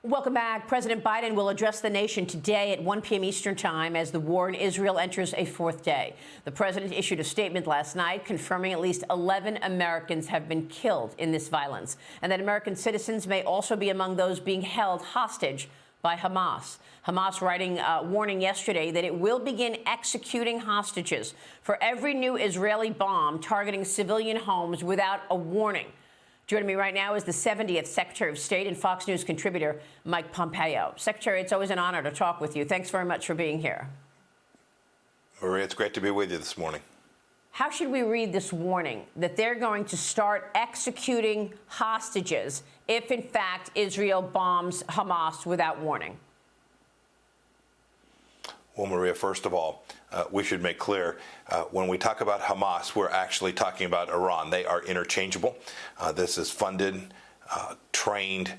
Welcome back. President Biden will address the nation today at 1 p.m. Eastern Time as the war in Israel enters a fourth day. The president issued a statement last night confirming at least 11 Americans have been killed in this violence and that American citizens may also be among those being held hostage by Hamas. Hamas writing warning yesterday that it will begin executing hostages for every new Israeli bomb targeting civilian homes without a warning. Joining me right now is the 70th Secretary of State and Fox News contributor, Mike Pompeo. Secretary, it's always an honor to talk with you. Thanks very much for being here. Maria, it's great to be with you this morning. How should we read this warning that they're going to start executing hostages if, in fact, Israel bombs Hamas without warning? Well, Maria, first of all, we should make clear when we talk about Hamas, we're actually talking about Iran. They are interchangeable. This is funded, trained,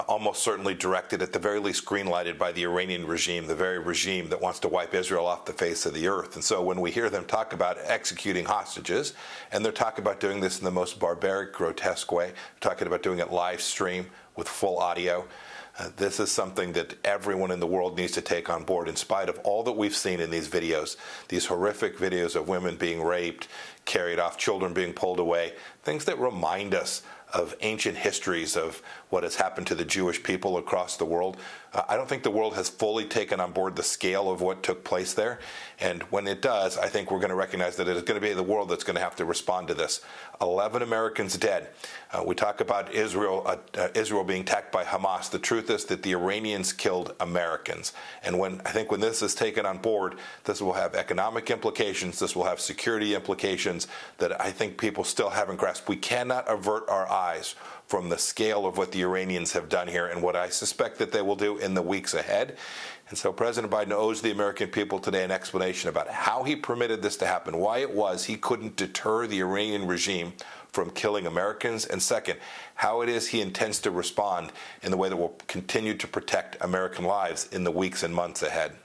almost certainly directed, at the very least green-lighted by the Iranian regime, the very regime that wants to wipe Israel off the face of the earth. And so when we hear them talk about executing hostages, and they're talking about doing this in the most barbaric, grotesque way, talking about doing it live stream with full audio, this is something that everyone in the world needs to take on board, in spite of all that we've seen in these videos, these horrific videos of women being raped, carried off, children being pulled away, things that remind us of ancient histories of what has happened to the Jewish people across the world. I don't think the world has fully taken on board the scale of what took place there. And when it does, I think we're going to recognize that it is going to be the world that's going to have to respond to this. 11 Americans dead. We talk about Israel being attacked by Hamas. The truth is that the Iranians killed Americans. And I think when this is taken on board, this will have economic implications. This will have security implications that I think people still haven't grasped. We cannot avert our eyes from the scale of what the Iranians have done here and what I suspect that they will do in the weeks ahead. And so President Biden owes the American people today an explanation about how he permitted this to happen, why it was he couldn't deter the Iranian regime from killing Americans, and second, how it is he intends to respond in the way that will continue to protect American lives in the weeks and months ahead.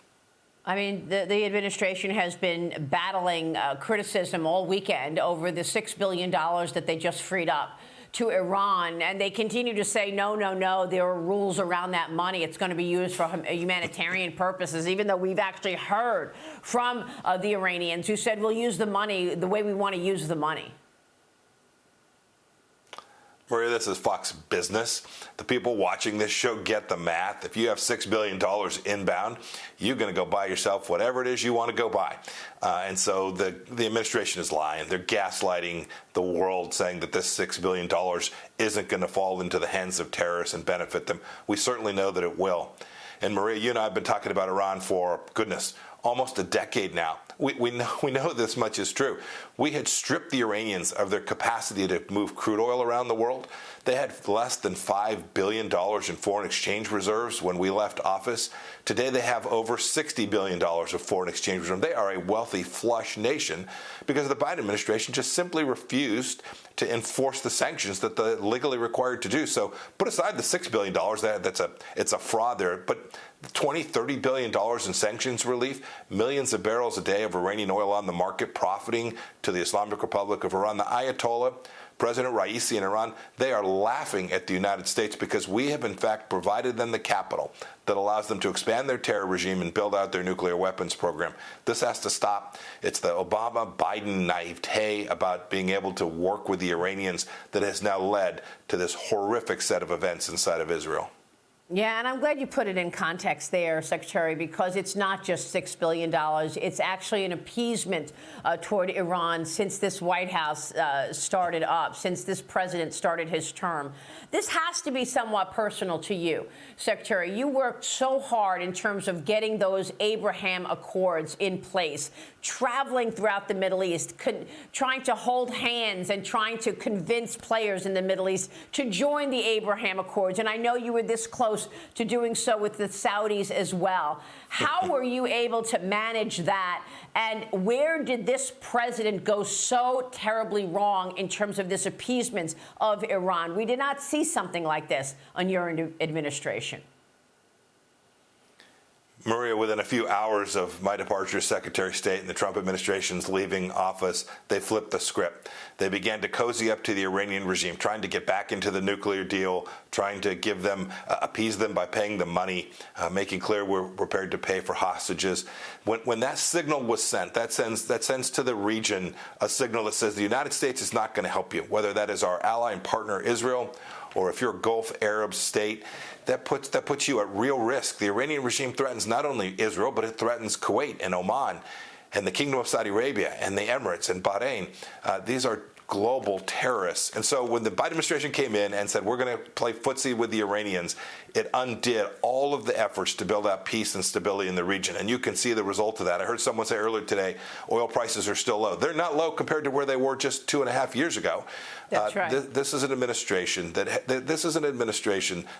I mean, the administration has been battling criticism all weekend over the $6 billion that they just freed up to Iran, and they continue to say, no, no, no, there are rules around that money. It's going to be used for humanitarian purposes, even though we've actually heard from the Iranians who said, we'll use the money the way we want to use the money. Maria, this is Fox Business. The people watching this show get the math. If you have $6 billion inbound, you're going to go buy yourself whatever it is you want to go buy. And so the administration is lying. They're gaslighting the world, saying that this $6 billion isn't going to fall into the hands of terrorists and benefit them. We certainly know that it will. And Maria, you and I have been talking about Iran for, goodness, almost a decade now. We know this much is true. We had stripped the Iranians of their capacity to move crude oil around the world. They had less than $5 billion in foreign exchange reserves when we left office. Today they have over $60 billion of foreign exchange reserves. They are a wealthy, flush nation because the Biden administration just simply refused to enforce the sanctions that they're legally required to do. So put aside the $6 billion, it's a fraud there, but $20, $30 billion in sanctions relief, millions of barrels a day of Iranian oil on the market, profiting to the Islamic Republic of Iran. The Ayatollah, President Raisi in Iran, they are laughing at the United States because we have, in fact, provided them the capital that allows them to expand their terror regime and build out their nuclear weapons program. This has to stop. It's the Obama-Biden naivete about being able to work with the Iranians that has now led to this horrific set of events inside of Israel. Yeah, and I'm glad you put it in context there, Secretary, because it's not just $6 billion. It's actually an appeasement toward Iran since this White House started up, since this president started his term. This has to be somewhat personal to you, Secretary. You worked so hard in terms of getting those Abraham Accords in place, traveling throughout the Middle East, trying to hold hands and trying to convince players in the Middle East to join the Abraham Accords. And I know you were this close to doing so with the Saudis as well. How were you able to manage that? And where did this president go so terribly wrong in terms of this appeasement of Iran? We did not see something like this on your administration. Maria, within a few hours of my departure as Secretary of State and the Trump administration's leaving office, they flipped the script. They began to cozy up to the Iranian regime, trying to get back into the nuclear deal, trying to give them, appease them by paying them money, making clear we're prepared to pay for hostages. When that signal was sent, that sends to the region a signal that says the United States is not going to help you, whether that is our ally and partner Israel, or if you're a Gulf Arab state, that puts you at real risk. The Iranian regime threatens not only Israel, but it threatens Kuwait and Oman and the Kingdom of Saudi Arabia and the Emirates and Bahrain. These are global terrorists. And so when the Biden administration came in and said, we're going to play footsie with the Iranians, it undid all of the efforts to build out peace and stability in the region. And you can see the result of that. I heard someone say earlier today, oil prices are still low. They're not low compared to where they were just 2.5 years ago. That's right. This is an administration that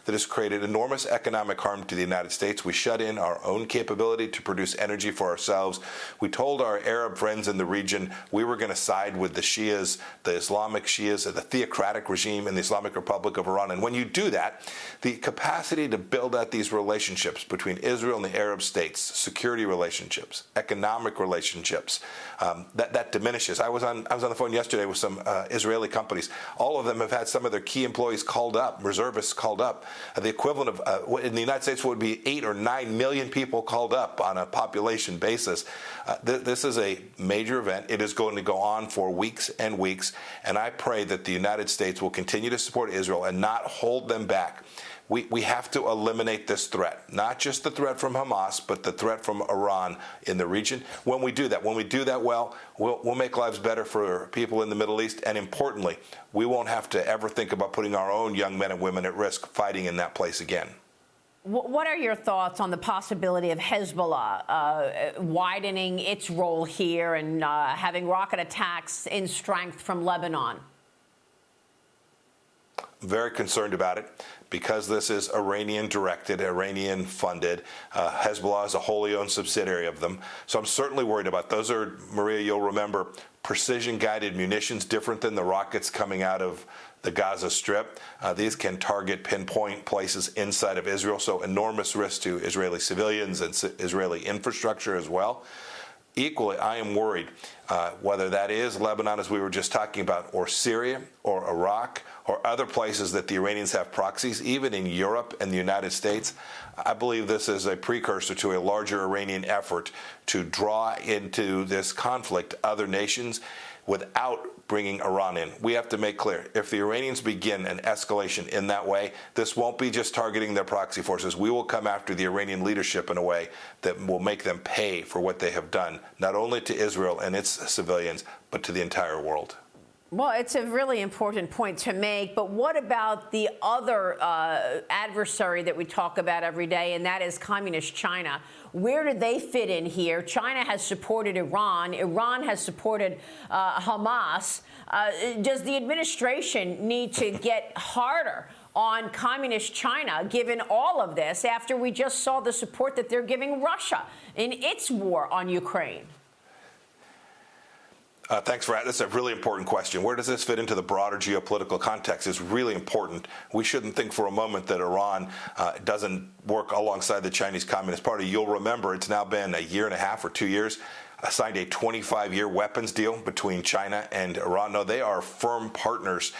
has created enormous economic harm to the United States. We shut in our own capability to produce energy for ourselves. We told our Arab friends in the region we were going to side with the Shias, the Islamic Shias, the theocratic regime in the Islamic Republic of Iran. And when you do that, the capacity to build out these relationships between Israel and the Arab states, security relationships, economic relationships, that diminishes. I was on the phone yesterday with some Israeli companies. All of them have had some of their key employees called up, reservists called up. The equivalent of in the United States would be 8 or 9 million people called up on a population basis. This is a major event. It is going to go on for weeks and weeks. And I pray that the United States will continue to support Israel and not hold them back. We have to eliminate this threat, not just the threat from Hamas, but the threat from Iran in the region. When we do that well, we'll make lives better for people in the Middle East. And importantly, we won't have to ever think about putting our own young men and women at risk fighting in that place again. What are your thoughts on the possibility of Hezbollah widening its role here and having rocket attacks in strength from Lebanon? Very concerned about it because this is Iranian-directed, Iranian-funded. Hezbollah is a wholly owned subsidiary of them. So I'm certainly worried about those. Are, Maria, you'll remember, precision-guided munitions, different than the rockets coming out of the Gaza Strip. These can target pinpoint places inside of Israel, so enormous risk to Israeli civilians and Israeli infrastructure as well. Equally, I am worried whether that is Lebanon, as we were just talking about, or Syria, or Iraq, or other places that the Iranians have proxies, even in Europe and the United States. I believe this is a precursor to a larger Iranian effort to draw into this conflict other nations without bringing Iran in. We have to make clear, if the Iranians begin an escalation in that way, this won't be just targeting their proxy forces. We will come after the Iranian leadership in a way that will make them pay for what they have done, not only to Israel and its civilians, but to the entire world. Well, it's a really important point to make, but what about the other adversary that we talk about every day, and that is Communist China? Where do they fit in here? China has supported Iran. Iran has supported Hamas. Does the administration need to get harder on Communist China, given all of this, after we just saw the support that they're giving Russia in its war on Ukraine? Thanks for that. That's a really important question. Where does this fit into the broader geopolitical context? It's really important. We shouldn't think for a moment that Iran doesn't work alongside the Chinese Communist Party. You'll remember it's now been a year and a half or 2 years, signed a 25-year weapons deal between China and Iran. No, they are firm partners.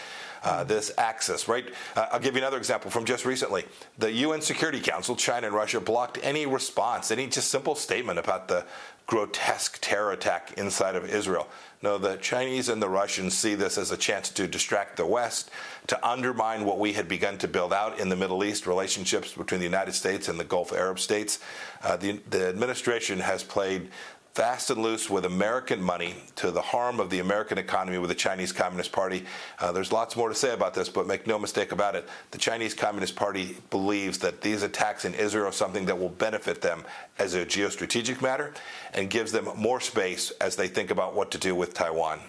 This axis, right? I'll give you another example from just recently. The UN Security Council, China and Russia, blocked any response, any just simple statement about the grotesque terror attack inside of Israel. No, the Chinese and the Russians see this as a chance to distract the West, to undermine what we had begun to build out in the Middle East, relationships between the United States and the Gulf Arab states. The administration has played fast and loose with American money to the harm of the American economy with the Chinese Communist Party. There's lots more to say about this, but make no mistake about it. The Chinese Communist Party believes that these attacks in Israel are something that will benefit them as a geostrategic matter and gives them more space as they think about what to do with Taiwan.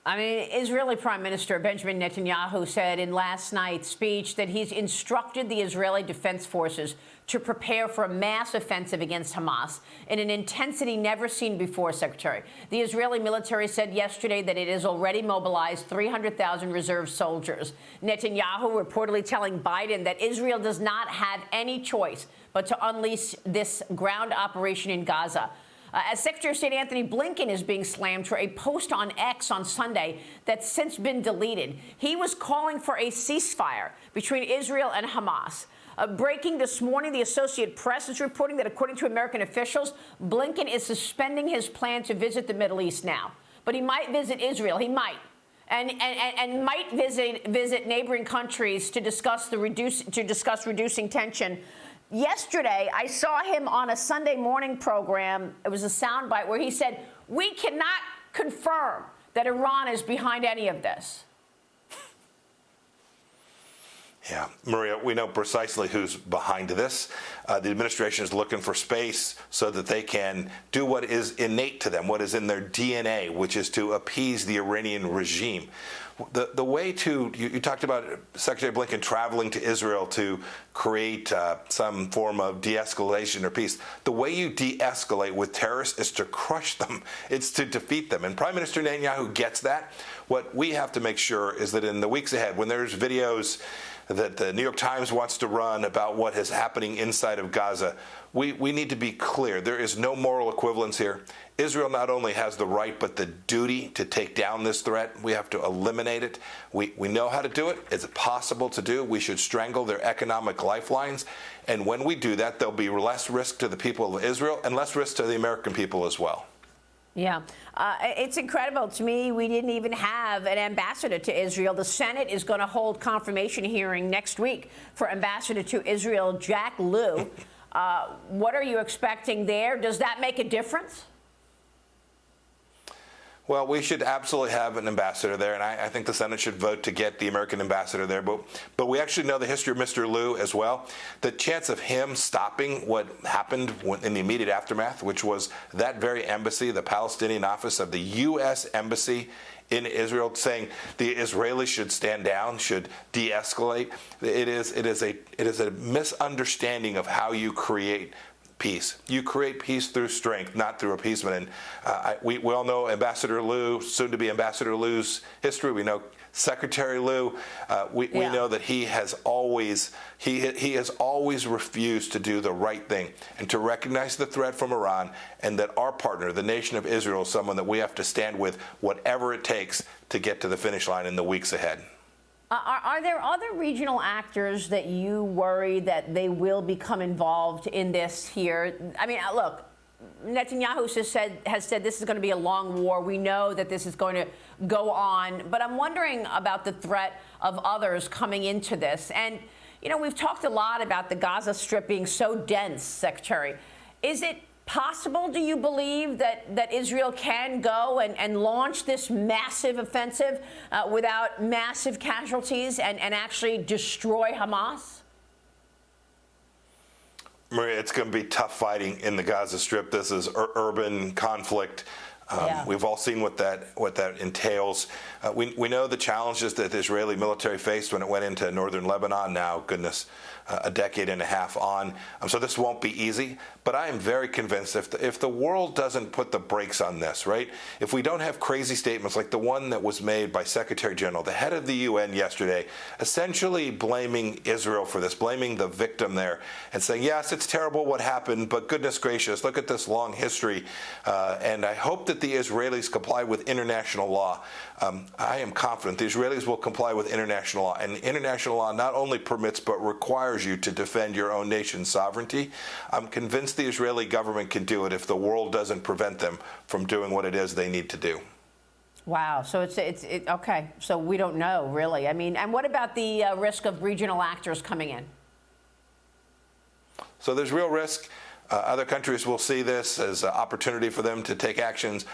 I mean, Israeli Prime Minister Benjamin Netanyahu said in last night's speech that he's instructed the Israeli Defense Forces to prepare for a mass offensive against Hamas in an intensity never seen before, Secretary. The Israeli military said yesterday that it has already mobilized 300,000 reserve soldiers. Netanyahu reportedly telling Biden that Israel does not have any choice but to unleash this ground operation in Gaza. As Secretary of State Anthony Blinken is being slammed for a post on X on Sunday that's since been deleted. He was calling for a ceasefire between Israel and Hamas. Breaking this morning, the Associated Press is reporting that, according to American officials, Blinken is suspending his plan to visit the Middle East now. But he might visit Israel. He might. And might visit neighboring countries to discuss reducing tension. Yesterday, I saw him on a Sunday morning program. It was a soundbite where he said, "We cannot confirm that Iran is behind any of this." Yeah, Maria, we know precisely who's behind this. The administration is looking for space so that they can do what is innate to them, what is in their DNA, which is to appease the Iranian regime. The way to, you talked about Secretary Blinken traveling to Israel to create some form of de-escalation or peace. The way you de-escalate with terrorists is to crush them. It's to defeat them. And Prime Minister Netanyahu gets that. What we have to make sure is that in the weeks ahead, when there's videos that the New York Times wants to run about what is happening inside of Gaza, we need to be clear. There is no moral equivalence here. Israel not only has the right, but the duty to take down this threat. We have to eliminate it. We know how to do it. It's possible to do. We should strangle their economic lifelines. And when we do that, there'll be less risk to the people of Israel and less risk to the American people as well. Yeah, it's incredible to me. We didn't even have an ambassador to Israel. The Senate is going to hold confirmation hearing next week for ambassador to Israel, Jack Lew. What are you expecting there? Does that make a difference? Well, we should absolutely have an ambassador there, and I think the Senate should vote to get the American ambassador there. But we actually know the history of Mr. Lew as well. The chance of him stopping what happened in the immediate aftermath, which was that very embassy, the Palestinian office of the U.S. Embassy in Israel, saying the Israelis should stand down, should de-escalate. It is a misunderstanding of how you create peace. You create peace through strength, not through appeasement. And we all know Ambassador Lew, soon to be Ambassador Lew's history. We know Secretary Lew. We know that he has always refused to do the right thing and to recognize the threat from Iran, and that our partner, the nation of Israel, is someone that we have to stand with, whatever it takes to get to the finish line in the weeks ahead. Are there other regional actors that you worry that they will become involved in this here? I mean, look, Netanyahu has said this is going to be a long war. We know that this is going to go on. But I'm wondering about the threat of others coming into this. And, you know, we've talked a lot about the Gaza Strip being so dense, Secretary. Is it possible, do you believe, that Israel can go and launch this massive offensive without massive casualties and actually destroy Hamas? Maria, it's going to be tough fighting in the Gaza Strip. This is urban conflict. We've all seen what that entails. We know the challenges that the Israeli military faced when it went into northern Lebanon. Now, goodness, a decade and a half on. So this won't be easy. But I am very convinced if the world doesn't put the brakes on this, right? If we don't have crazy statements like the one that was made by Secretary General, the head of the UN yesterday, essentially blaming Israel for this, blaming the victim there, and saying, yes, it's terrible what happened, but goodness gracious, look at this long history. And I hope that the Israelis comply with international law. I am confident the Israelis will comply with international law. And international law not only permits but requires you to defend your own nation's sovereignty. I'm convinced the Israeli government can do it if the world doesn't prevent them from doing what it is they need to do. Wow. So it's okay. So we don't know, really. I mean, and what about the risk of regional actors coming in? So there's real risk. Other countries will see this as an opportunity for them to take actions.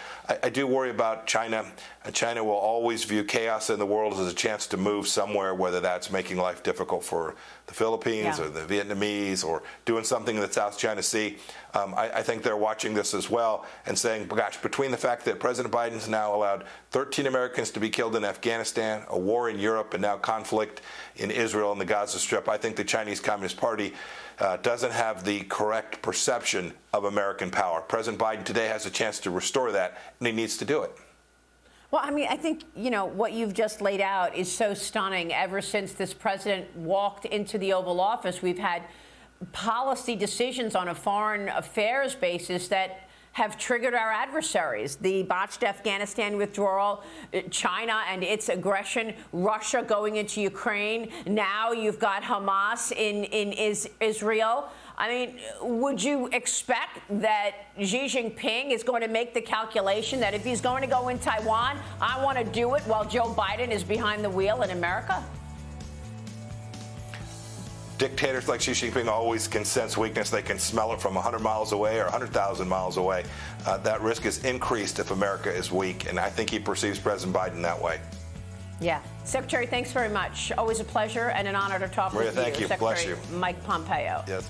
I do worry about China. China will always view chaos in the world as a chance to move somewhere, whether that's making life difficult for the Philippines Yeah. or the Vietnamese or doing something in the South China Sea. I think they're watching this as well and saying, gosh, between the fact that President Biden's now allowed 13 Americans to be killed in Afghanistan, a war in Europe, and now conflict in Israel and the Gaza Strip, I think the Chinese Communist Party doesn't have the correct perception of American power. President Biden today has a chance to restore that, and he needs to do it. Well, I mean, I think, what you've just laid out is so stunning. Ever since this president walked into the Oval Office, we've had policy decisions on a foreign affairs basis that have triggered our adversaries. The botched Afghanistan withdrawal, China and its aggression, Russia going into Ukraine. Now you've got Hamas in Israel. I mean, would you expect that Xi Jinping is going to make the calculation that if he's going to go in Taiwan, I want to do it while Joe Biden is behind the wheel in America? Dictators like Xi Jinping always can sense weakness. They can smell it from 100 miles away or 100,000 miles away. That risk is increased if America is weak, and I think he perceives President Biden that way. Yeah. Secretary, thanks very much. Always a pleasure and an honor to talk Maria, with you. thank you. Secretary Bless you. Mike Pompeo. Yes.